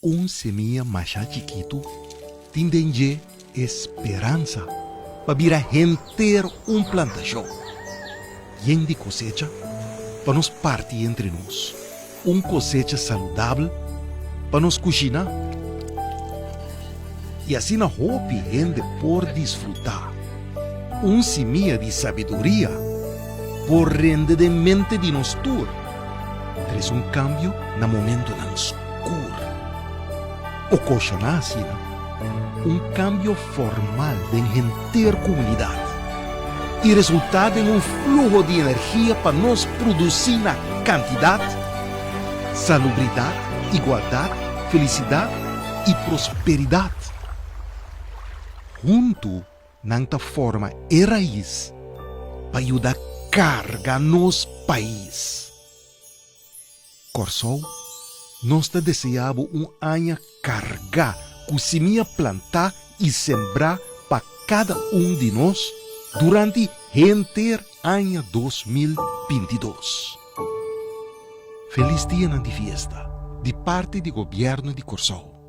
un semilla más chiquito, tiene esperanza para virar gente un plantación. Y en de cosecha, para nos partir entre nos. Un cosecha saludable para nos cocinar. Y así na hope gente por disfrutar. Un semilla de sabiduría por rende de mente de nos tur. Tres un cambio na momento na escuro. O cochonar un cambio formal de entera comunidad. Y resultado en un flujo de energía para nos producir na cantidad, salubridad, igualdad, felicidad y prosperidad. Junto, nanta forma e raiz para ayudar a cargar nos país. Corsol, nós te deseamos año cargar com semilla plantar e sembrar para cada de nós durante o año 2022. Feliz dia de fiesta, de parte do governo de Corsol.